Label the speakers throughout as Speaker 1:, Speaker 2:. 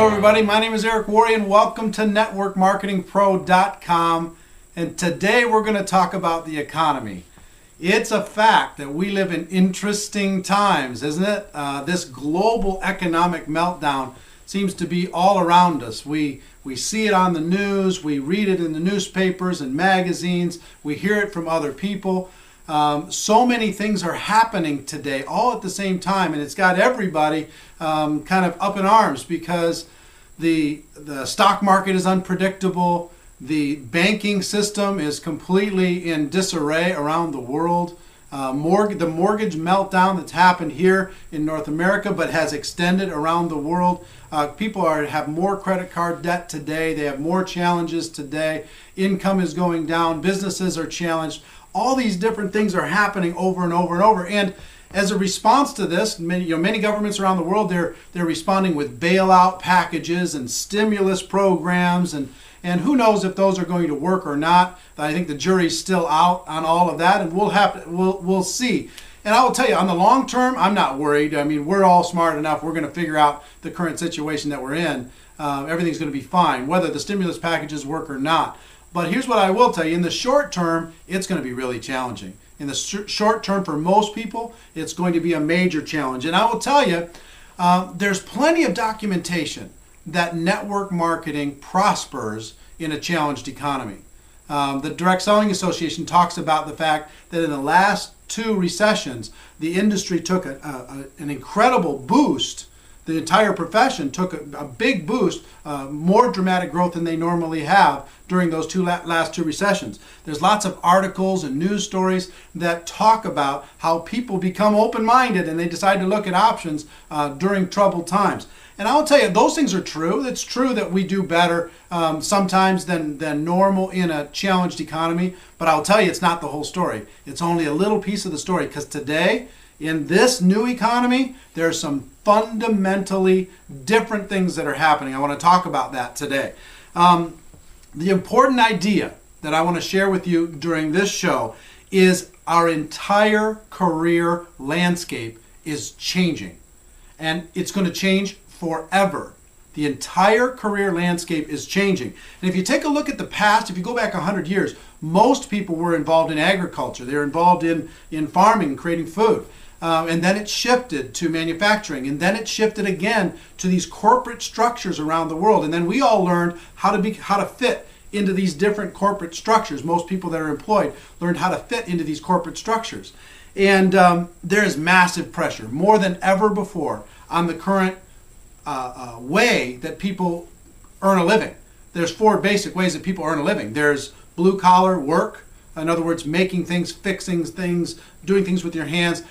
Speaker 1: Hello everybody, my name is Eric Worre and welcome to NetworkMarketingPro.com, and today we're going to talk about the economy. It's a fact that we live in interesting times, isn't it? This global economic meltdown seems to be all around us. We see it on the news, we read it in the newspapers and magazines, we hear it from other people. So many things are happening today all at the same time, and it's got everybody kind of up in arms because the stock market is unpredictable, the banking system is completely in disarray around the world. The mortgage meltdown that's happened here in North America but has extended around the world. People have more credit card debt today, they have more challenges today, income is going down, businesses are challenged. All these different things are happening over and over and over. And as a response to this, many governments around the world, they're responding with bailout packages and stimulus programs, and who knows if those are going to work or not. I think the jury's still out on all of that, and we'll see. And I will tell you, on the long term, I'm not worried. I mean, we're all smart enough. We're going to figure out the current situation that we're in. Everything's going to be fine, whether the stimulus packages work or not. But here's what I will tell you. In the short term, it's going to be really challenging. In the short term, for most people, it's going to be a major challenge. And I will tell you, there's plenty of documentation that network marketing prospers in a challenged economy. The Direct Selling Association talks about the fact that in the last two recessions, the industry took an incredible boost. The entire profession took a big boost, more dramatic growth than they normally have during those last two recessions. There's lots of articles and news stories that talk about how people become open-minded and they decide to look at options during troubled times. And I'll tell you, those things are true. It's true that we do better sometimes than normal in a challenged economy, but I'll tell you, it's not the whole story. It's only a little piece of the story, because today, in this new economy, there are some fundamentally different things that are happening. I want to talk about that today. The important idea that I want to share with you during this show is our entire career landscape is changing, and it's going to change forever. The entire career landscape is changing. And if you take a look at the past, if you go back 100 years, most people were involved in agriculture. They were involved in farming, creating food. And then it shifted to manufacturing, and then it shifted again to these corporate structures around the world. And then we all learned how to fit into these different corporate structures. Most people that are employed learned how to fit into these corporate structures. And there is massive pressure, more than ever before, on the current way that people earn a living. There's four basic ways that people earn a living. There's blue-collar work, in other words, making things, fixing things, doing things with your hands.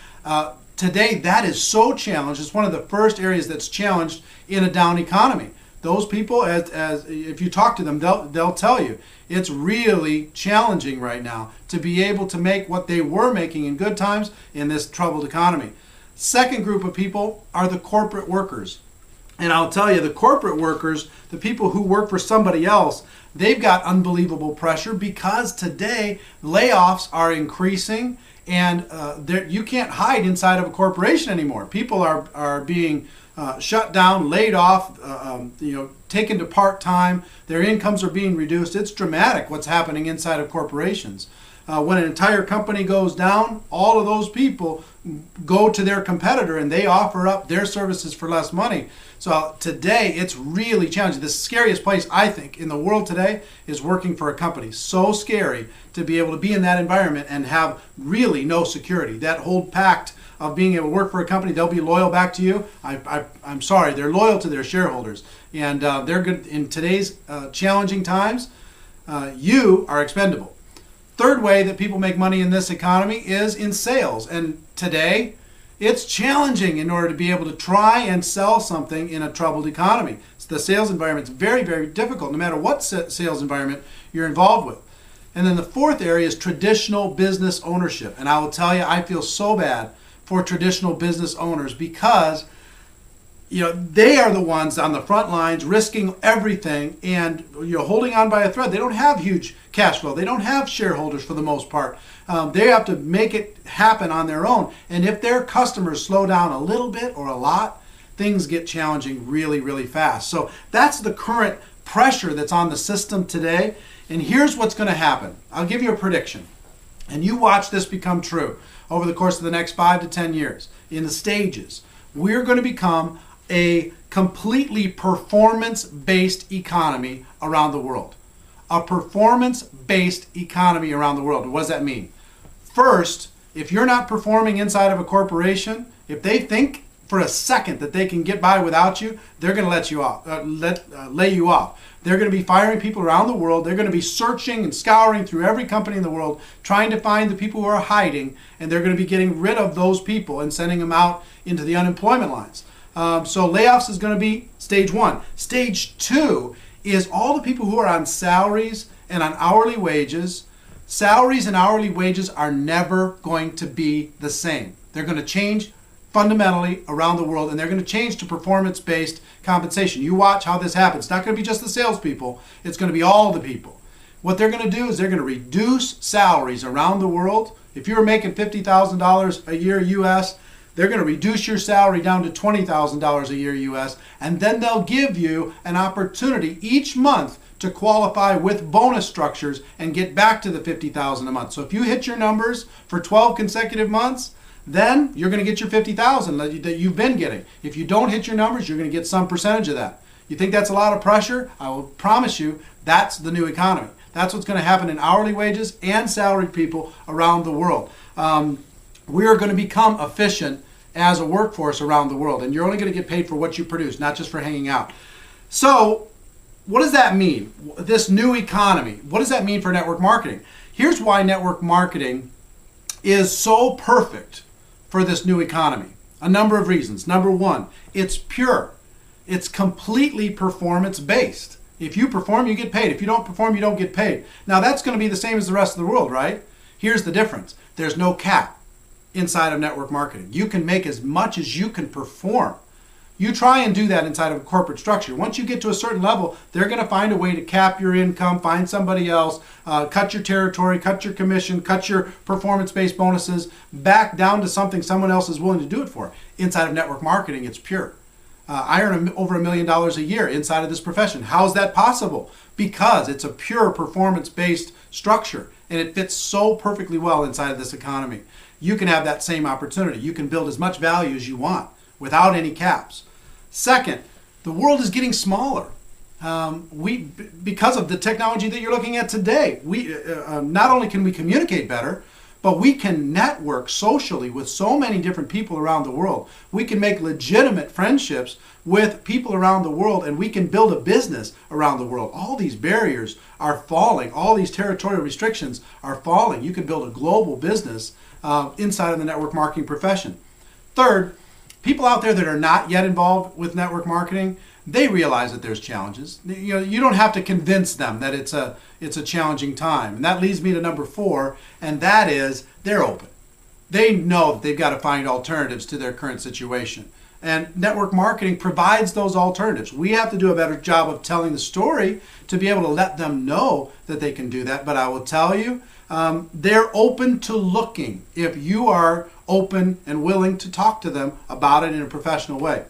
Speaker 1: Today, that is so challenged. It's one of the first areas that's challenged in a down economy. Those people, as if you talk to them, they'll tell you it's really challenging right now to be able to make what they were making in good times in this troubled economy. Second group of people are the corporate workers. And I'll tell you, the corporate workers, the people who work for somebody else, they've got unbelievable pressure because today layoffs are increasing, and you can't hide inside of a corporation anymore. People are being shut down, laid off, taken to part-time. Their incomes are being reduced. It's dramatic what's happening inside of corporations. When an entire company goes down, all of those people go to their competitor and they offer up their services for less money. So today, it's really challenging. The scariest place, I think, in the world today is working for a company. So scary to be able to be in that environment and have really no security. That whole pact of being able to work for a company, they'll be loyal back to you. I'm sorry, they're loyal to their shareholders. And they're good in today's challenging times. You are expendable. Third way that people make money in this economy is in sales. And today, it's challenging in order to be able to try and sell something in a troubled economy. So the sales environment is very, very difficult, no matter what sales environment you're involved with. And then the fourth area is traditional business ownership. And I will tell you, I feel so bad for traditional business owners because they are the ones on the front lines risking everything and holding on by a thread. They don't have huge cash flow. They don't have shareholders for the most part. They have to make it happen on their own. And if their customers slow down a little bit or a lot, things get challenging really, really fast. So that's the current pressure that's on the system today. And here's what's going to happen. I'll give you a prediction. And you watch this become true over the course of the next 5 to 10 years in the stages. We're going to become a completely performance-based economy around the world. A performance-based economy around the world. What does that mean? First, if you're not performing inside of a corporation, if they think for a second that they can get by without you, they're going to let you off, lay you off. They're going to be firing people around the world. They're going to be searching and scouring through every company in the world, trying to find the people who are hiding, and they're going to be getting rid of those people and sending them out into the unemployment lines. So layoffs is going to be stage one. Stage two is all the people who are on salaries and on hourly wages. Salaries and hourly wages are never going to be the same. They're going to change fundamentally around the world, and they're going to change to performance-based compensation. You watch how this happens. It's not going to be just the salespeople. It's going to be all the people. What they're going to do is they're going to reduce salaries around the world. If you were making $50,000 a year U.S., they're going to reduce your salary down to $20,000 a year U.S., and then they'll give you an opportunity each month to qualify with bonus structures and get back to the $50,000 a month. So if you hit your numbers for 12 consecutive months, then you're going to get your $50,000 that you've been getting. If you don't hit your numbers, you're going to get some percentage of that. You think that's a lot of pressure? I will promise you that's the new economy. That's what's going to happen in hourly wages and salaried people around the world. We are going to become efficient as a workforce around the world, and you're only going to get paid for what you produce, not just for hanging out. So what does that mean? This new economy, what does that mean for network marketing? Here's why network marketing is so perfect for this new economy. A number of reasons. Number one, it's pure. It's completely performance-based. If you perform, you get paid. If you don't perform, you don't get paid. Now that's going to be the same as the rest of the world, right? Here's the difference. There's no cap inside of network marketing. You can make as much as you can perform. You try and do that inside of a corporate structure. Once you get to a certain level, they're going to find a way to cap your income, find somebody else, cut your territory, cut your commission, cut your performance-based bonuses, back down to something someone else is willing to do it for. Inside of network marketing, it's pure. I earn over $1 million a year inside of this profession. How is that possible? Because it's a pure performance-based structure, and it fits so perfectly well inside of this economy. You can have that same opportunity. You can build as much value as you want without any caps. Second, the world is getting smaller. Because of the technology that you're looking at today, we not only can we communicate better, but we can network socially with so many different people around the world. We can make legitimate friendships with people around the world, and we can build a business around the world. All these barriers are falling. All these territorial restrictions are falling. You can build a global business inside of the network marketing profession. Third, people out there that are not yet involved with network marketing, they realize that there's challenges. You don't have to convince them that it's a challenging time. And that leads me to number 4, and that is they're open. They know that they've got to find alternatives to their current situation. And network marketing provides those alternatives. We have to do a better job of telling the story to be able to let them know that they can do that. But I will tell you, they're open to looking if you are open and willing to talk to them about it in a professional way.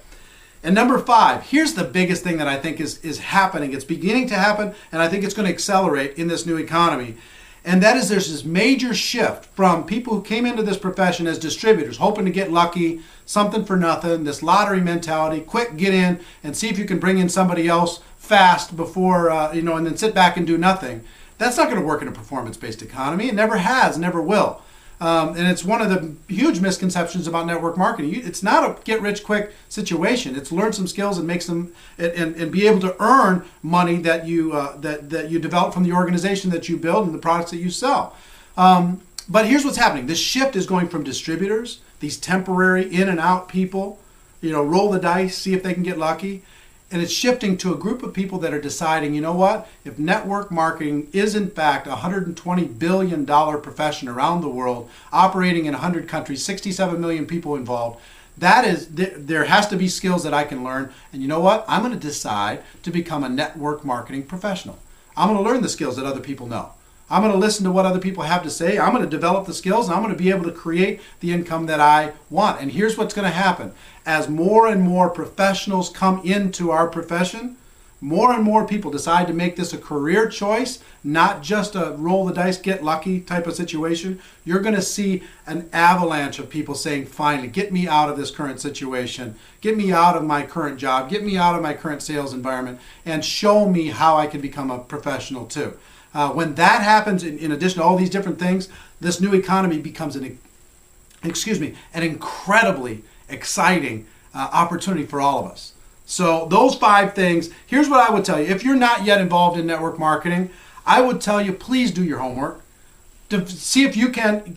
Speaker 1: And number 5, here's the biggest thing that I think is happening. It's beginning to happen, and I think it's going to accelerate in this new economy. And that is there's this major shift from people who came into this profession as distributors, hoping to get lucky, something for nothing, this lottery mentality, quick, get in and see if you can bring in somebody else fast before, and then sit back and do nothing. That's not going to work in a performance-based economy. It never has, never will. And it's one of the huge misconceptions about network marketing. It's not a get-rich-quick situation. It's learn some skills and make some and be able to earn money that you that you develop from the organization that you build and the products that you sell. But here's what's happening: this shift is going from distributors, these temporary in and out people, roll the dice, see if they can get lucky. And it's shifting to a group of people that are deciding, you know what, if network marketing is in fact a $120 billion profession around the world, operating in 100 countries, 67 million people involved, there has to be skills that I can learn. And you know what, I'm going to decide to become a network marketing professional. I'm going to learn the skills that other people know. I'm going to listen to what other people have to say. I'm going to develop the skills, and I'm going to be able to create the income that I want. And here's what's going to happen. As more and more professionals come into our profession, more and more people decide to make this a career choice, not just a roll the dice, get lucky type of situation. You're going to see an avalanche of people saying, finally, get me out of this current situation, get me out of my current job, get me out of my current sales environment, and show me how I can become a professional too. When that happens, in addition to all these different things, this new economy becomes an incredibly exciting opportunity for all of us. So those 5 things, here's what I would tell you. If you're not yet involved in network marketing, I would tell you, please do your homework. See if you can't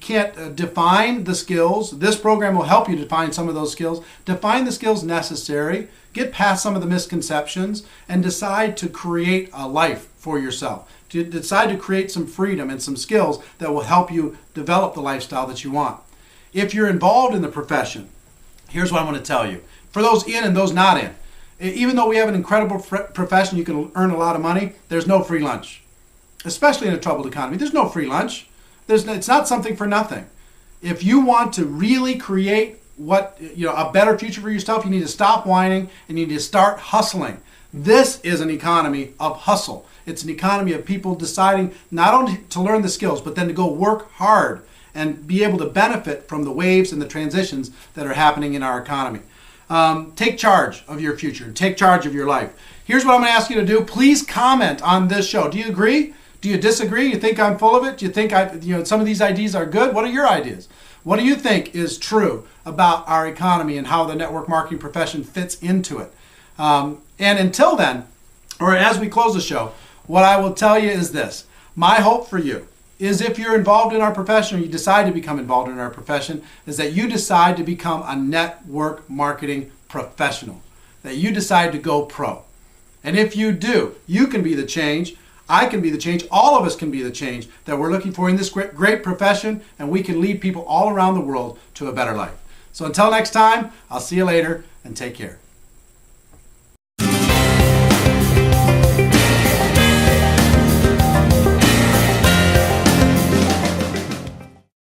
Speaker 1: define the skills. This program will help you define some of those skills. Define the skills necessary, get past some of the misconceptions, and decide to create a life for yourself. To decide to create some freedom and some skills that will help you develop the lifestyle that you want. If you're involved in the profession, here's what I'm going to tell you. For those in and those not in, even though we have an incredible profession, you can earn a lot of money, there's no free lunch. Especially in a troubled economy, there's no free lunch. It's not something for nothing. If you want to really create a better future for yourself, you need to stop whining and you need to start hustling. This is an economy of hustle. It's an economy of people deciding not only to learn the skills, but then to go work hard and be able to benefit from the waves and the transitions that are happening in our economy. Take charge of your future. Take charge of your life. Here's what I'm going to ask you to do. Please comment on this show. Do you agree? Do you disagree? You think I'm full of it? Do you think some of these ideas are good? What are your ideas? What do you think is true about our economy and how the network marketing profession fits into it? And until then, or as we close the show, what I will tell you is this. My hope for you is if you're involved in our profession or you decide to become involved in our profession, is that you decide to become a network marketing professional, that you decide to go pro. And if you do, you can be the change. I can be the change. All of us can be the change that we're looking for in this great profession, and we can lead people all around the world to a better life. So until next time, I'll see you later, and take care.